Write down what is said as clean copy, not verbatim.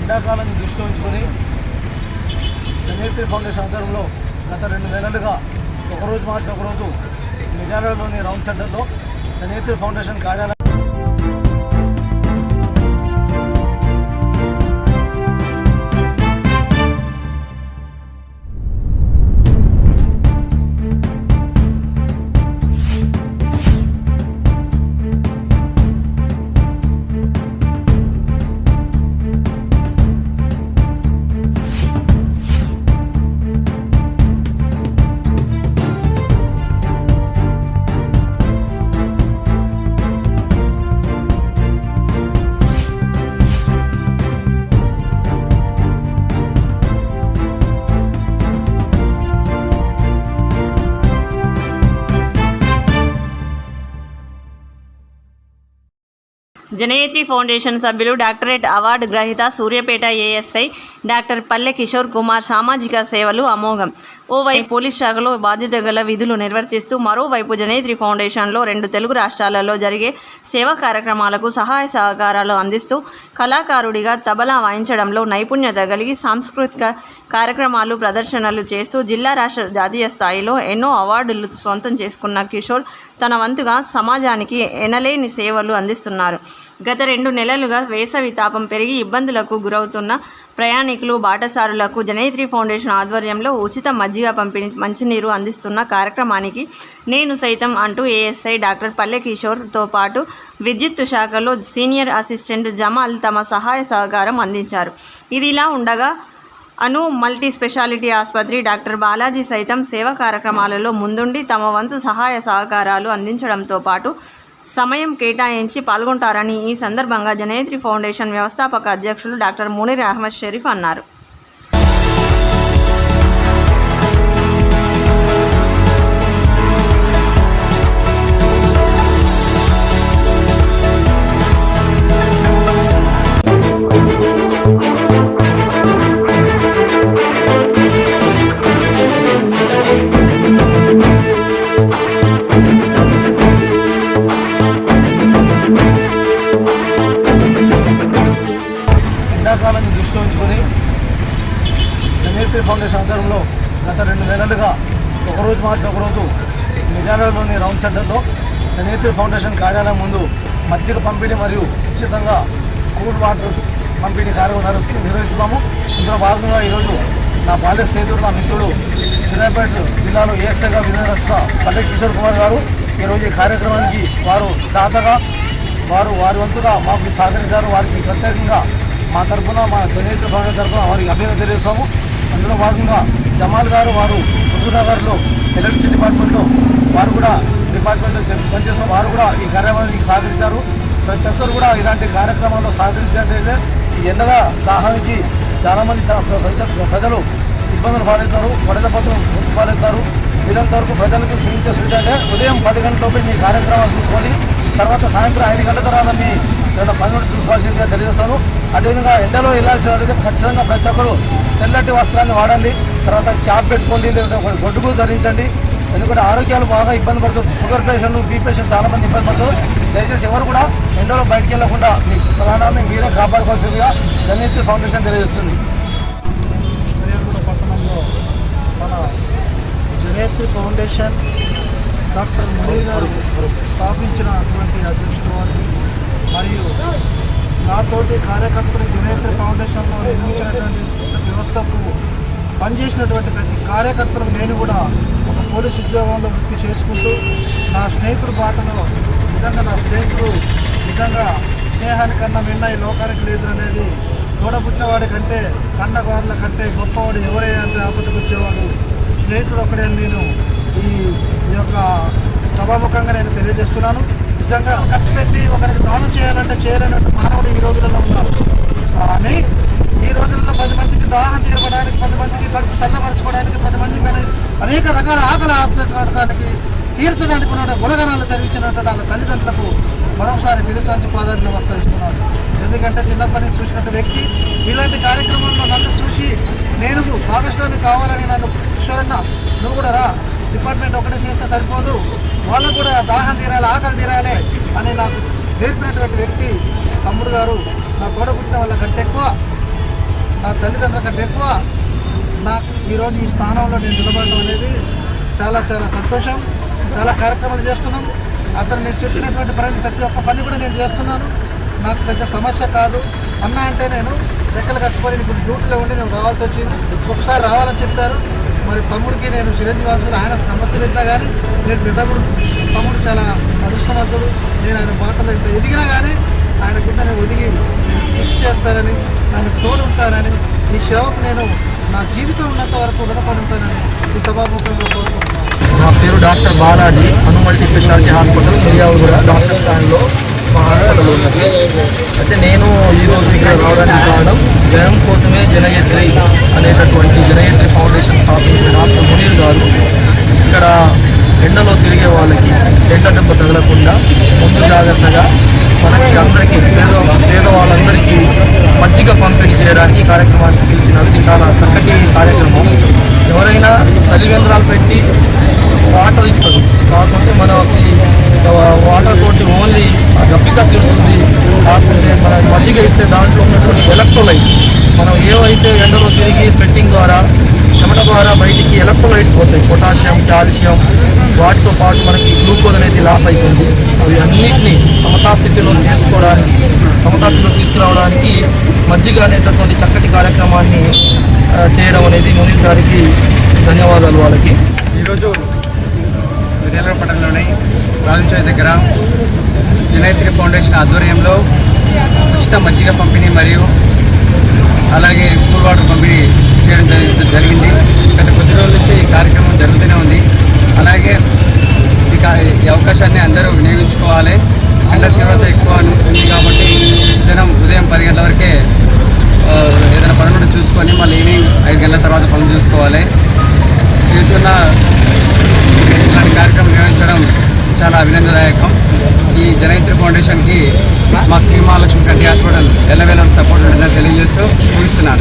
ఎండాకాలం దృష్టి ఉంచుకొని జనేత్రి ఫౌండేషన్ ఆధ్వర్యంలో గత 2 నెలలుగా ఒకరోజు మార్చి ఒకరోజు మిర్యాలలోని రౌండ్ సెంటర్లో జనేత్రి ఫౌండేషన్ కార్యాలయం జనేత్రి ఫౌండేషన్ సభ్యులు డాక్టరేట్ అవార్డు గ్రహీత సూర్యాపేట ఏఎస్ఐ డాక్టర్ పల్లె కిషోర్ కుమార్ సామాజిక సేవలు అమోఘం. ఓవైపు పోలీస్ శాఖలో బాధ్యత గల విధులు నిర్వర్తిస్తూ మరోవైపు జనేత్రి ఫౌండేషన్లో 2 తెలుగు రాష్ట్రాలలో జరిగే సేవా కార్యక్రమాలకు సహాయ సహకారాలు అందిస్తూ కళాకారుడిగా తబలా వాయించడంలో నైపుణ్యత కలిగి సాంస్కృతిక కార్యక్రమాలు ప్రదర్శనలు చేస్తూ జిల్లా రాష్ట్ర జాతీయ స్థాయిలో ఎన్నో అవార్డులు సొంతం చేసుకున్న కిషోర్ తన వంతుగా సమాజానికి ఎనలేని సేవలు అందిస్తున్నారు. గత 2 నెలలుగా వేసవి తాపం పెరిగి ఇబ్బందులకు గురవుతున్న ప్రయాణికులు బాటసారులకు జనేత్రి ఫౌండేషన్ ఆధ్వర్యంలో ఉచిత మజ్జిగ పంపిణీ మంచినీరు అందిస్తున్న కార్యక్రమానికి నేను సైతం అంటూ ఏఎస్ఐ డాక్టర్ పల్లె కిషోర్తో పాటు విద్యుత్ శాఖలో సీనియర్ అసిస్టెంట్ జమాల్ తమ సహాయ సహకారం అందించారు. ఇదిలా ఉండగా అను మల్టీ స్పెషాలిటీ ఆసుపత్రి డాక్టర్ బాలాజీ సైతం సేవా కార్యక్రమాలలో ముందుండి తమ వంతు సహాయ సహకారాలు అందించడంతో పాటు సమయం కేటాయించి పాల్గొంటారని ఈ సందర్భంగా జనేత్రి ఫౌండేషన్ వ్యవస్థాపక అధ్యక్షులు డాక్టర్ మునీర్ అహ్మద్ షరీఫ్ అన్నారు. ఎండాకాలం దృష్టి ఉంచుకొని జనేత్రి ఫౌండేషన్ ఆధ్వర్యంలో గత 2 నెలలుగా ఒకరోజు మార్చి ఒకరోజు మిర్యాలలోని రౌండ్ సెంటర్లో జనేత్రి ఫౌండేషన్ కార్యాలయం ముందు మజ్జిగ పంపిణీ మరియు ఉచితంగా కూల్ వాటర్ పంపిణీ కార్యక్రమం నిర్వహిస్తున్నాము. ఇందులో భాగంగా ఈరోజు నా బాల్య స్నేహితుడు నా మిత్రుడు సూర్యాపేట జిల్లాలో ఏఎస్ఐగా విధులు పల్లె కిషోర్ కుమార్ గారు ఈరోజు ఈ కార్యక్రమానికి వారు దాతగా వారి వంతుగా మాకు సహకరించారు. వారికి ప్రత్యేకంగా మా తరఫున మా జనేత్రి ఫౌండేషన్ తరఫున వారికి అభినందన తెలియజేస్తాము. అందులో భాగంగా జమాల్ గారు వారు హుజూర్నగర్లో ఎలక్ట్రిసిటీ డిపార్ట్మెంట్లో వారు కూడా డిపార్ట్మెంట్లో పనిచేస్తున్న వారు కూడా ఈ కార్యక్రమానికి సహకరించారు. ప్రతి ఒక్కరు కూడా ఇలాంటి కార్యక్రమాల్లో సహకరించినట్లయితే ఈ ఎండల దాహానికి చాలామంది ప్రజలు ఇబ్బందులు పాలవుతారు, వడదెబ్బతో గుర్తు పాలవుతారు. వీరంత వరకు ప్రజలకు సూచించే సూచన అంటే ఉదయం 10 గంటలలోపే మీ కార్యక్రమాలు చూసుకొని తర్వాత సాయంత్రం 5 గంటల తర్వాత మీ ఏదైనా పనులు చూసుకోవాల్సిందిగా తెలియజేస్తాను. అదేవిధంగా ఎండలో వెళ్ళాల్సినట్లయితే ఖచ్చితంగా ప్రతి ఒక్కరు తెల్లటి వస్త్రాన్ని వాడండి. తర్వాత క్యాప్ పెట్టుకోండి, లేదా గొడ్డుగులు ధరించండి. ఎందుకంటే ఆరోగ్యాలు బాగా ఇబ్బంది పడుతుంది. షుగర్ పేషెంట్లు, బీ పేషెంట్ చాలామంది ఇబ్బంది పడుతుంది. దయచేసి ఎవరు కూడా ఎండలో బయటికి వెళ్లకుండా మీ ప్రాణాన్ని మీరే కాపాడుకోవాల్సిందిగా జనేత్రి ఫౌండేషన్ తెలియజేస్తుంది. పట్టణంలో మన జనేత్రి ఫౌండేషన్ డాక్టర్ మురళీ గారు స్థాపించినటువంటి అధ్యక్షుడు వారికి మరియు నాతోటి కార్యకర్తలు జనేత్రి ఫౌండేషన్లో నిర్మించినటువంటి వ్యవస్థకు పనిచేసినటువంటి ప్రతి కార్యకర్తలకు నేను కూడా ఒక పోలీస్ ఉద్యోగంలో వృత్తి చేసుకుంటూ నా స్నేహితుడు బాటలో నిజంగా నా స్నేహితుడు నిజంగా స్నేహానికన్నా మిన్న ఈ లోకానికి లేదు అనేది తోడబుట్టినవాడి కంటే కన్నవాళ్ళ కంటే గొప్పవాడు ఎవరైనా అంటే ఆపదకు వచ్చేవాడు స్నేహితుడు ఒకడే నేను ఈ యొక్క సభాముఖంగా నేను తెలియజేస్తున్నాను. నిజంగా ఖర్చు పెట్టి ఒకరికి దానం చేయాలంటే చేయలేనట్టు మానవుడు ఈ రోజులలో ఉన్నారు. కానీ ఈ రోజుల్లో 10 మందికి దాహం తీరవడానికి, 10 మందికి కడుపు చల్లపరచుకోవడానికి, 10 మందికి అనేక రకాల ఆకలి ఆపడానికి తీర్చడానికి ఉన్న గుణగణాలు చదివించినటువంటి వాళ్ళ తల్లిదండ్రులకు మరోసారి శిరసాంచి పాదాన్ని నమస్కరిస్తున్నాను. ఎందుకంటే చిన్నప్పటి నుంచి చూసినట్టు వ్యక్తి ఇలాంటి కార్యక్రమంలో నన్ను చూసి నేను భాగస్వామి కావాలని నన్ను కిషోరన్న నువ్వు కూడా రా, డిపార్ట్మెంట్ ఒకటే చేస్తే సరిపోదు, వాళ్ళకు కూడా దాహం తీరాలి, ఆకలి తీరాలి అని నాకు నేర్పినటువంటి వ్యక్తి తమ్ముడు గారు. నా తోడబుట్టిన వాళ్ళ కంటే ఎక్కువ నా తల్లిదండ్రుల కంటే ఎక్కువ నాకు ఈరోజు ఈ స్థానంలో నేను నిలబడడం అనేది చాలా చాలా సంతోషం. చాలా కార్యక్రమాలు చేస్తున్నాం. అతను నేను చెప్పినటువంటి ప్రతి ఒక్క పని కూడా నేను చేస్తున్నాను. నాకు పెద్ద సమస్య కాదు. అన్న అంటే నేను రెక్కలు కట్టుకొని ఇప్పుడు డ్యూటీలో ఉండి నేను రావాల్సి వచ్చింది. ఒకసారి రావాలని చెప్పారు. మరి తమ్ముడికి నేను చిరంజీవాసుడు, ఆయన సమస్య పెట్టినా కానీ నేను బిడ్డకుడు. తమ్ముడు చాలా అదృష్టవంతుడు. నేను ఆయన మాటలు ఇంత ఎదిగినా కానీ ఆయన కింద నేను ఒదిగి కృషి చేస్తానని, ఆయన తోడు ఉంటానని, ఈ సేవకు నేను నా జీవితం ఉన్నంత వరకు రుణపడి ఉంటానని ఈ సభాముఖంలో కోరుకుంటున్నాను. నా పేరు doctor Balaji, Anu multi specialty hospital Miryalaguda doctor స్టాండ్లో మా హాస్పిటల్ ఉన్నది. అయితే నేను ఈరోజు ఇక్కడ రావడానికి కారణం జనం కోసమే జనయత్రి అనేటటువంటి జనయత్రి ఫౌండేషన్ స్థాపించిన డాక్టర్ మునీర్ గారు ఇక్కడ ఎండలో తిరిగే వాళ్ళకి ఎండ దెబ్బ తగలకుండా ముందు జాగ్రత్తగా మనకి అందరికీ పేదవాళ్ళందరికీ మజ్జిగ పంపిణీ చేయడానికి కార్యక్రమానికి పిలిచినారు. ఇది చాలా చక్కటి కార్యక్రమం. ఎవరైనా చలివేంద్రాలు పెట్టి వాటర్ ఇస్తారు, కాకుంటే మనకి వాటర్ తోటి ఓన్లీ దప్పిక తిరుగుతుంది. కాకుంటే మన మజ్జిగ ఇస్తే దాంట్లో ఉన్నటువంటి ఎలక్ట్రోలైట్స్ మనం ఏవైతే ఎండలో తిరిగి స్వెట్టింగ్ ద్వారా చెమట ద్వారా బయటికి ఎలక్ట్రోలైట్స్ పోతాయి, పొటాషియం, కాల్షియం, వాటితో పాటు మనకి గ్లూకోజ్ అనేది లాస్ అవుతుంది. అవి అన్నింటినీ సమతాస్థితిలో తీసుకురావడానికి మజ్జిగ అనేటటువంటి చక్కటి కార్యక్రమాన్ని చేయడం అనేది మునీర్ గారికి ధన్యవాదాలు. వాళ్ళకి ఈరోజు విజయనగరం పట్టణంలోని రాజుచాయ్ దగ్గర జనయత్రి ఫౌండేషన్ ఆధ్వర్యంలో ఉచిత మజ్జిగ పంపిణీ మరియు అలాగే కూల్ వాటర్ పంపిణీ చేయడం జరిగింది. గత కొద్ది రోజుల నుంచి ఈ కార్యక్రమం జరుగుతూనే ఉంది. అలాగే ఈ అవకాశాన్ని అందరూ వినియోగించుకోవాలి. ఎండ తీవ్రత ఎక్కువ ఉంది కాబట్టి జనం ఉదయం 10 గంటల వరకే ఏదైనా పనులను చూసుకొని మళ్ళీ ఈవినింగ్ 5 గంటల తర్వాత పనులు చూసుకోవాలి. ఇలాంటి కార్యక్రమం నిర్వహించడం చాలా అభినందనదాయకం. ఈ జనయత్రి ఫౌండేషన్కి మా శ్రీ మహాలక్ష్మి కంటి హాస్పిటల్ ఎల్లవేళ సపోర్ట్ తెలియజేస్తూ ముగిస్తున్నాను.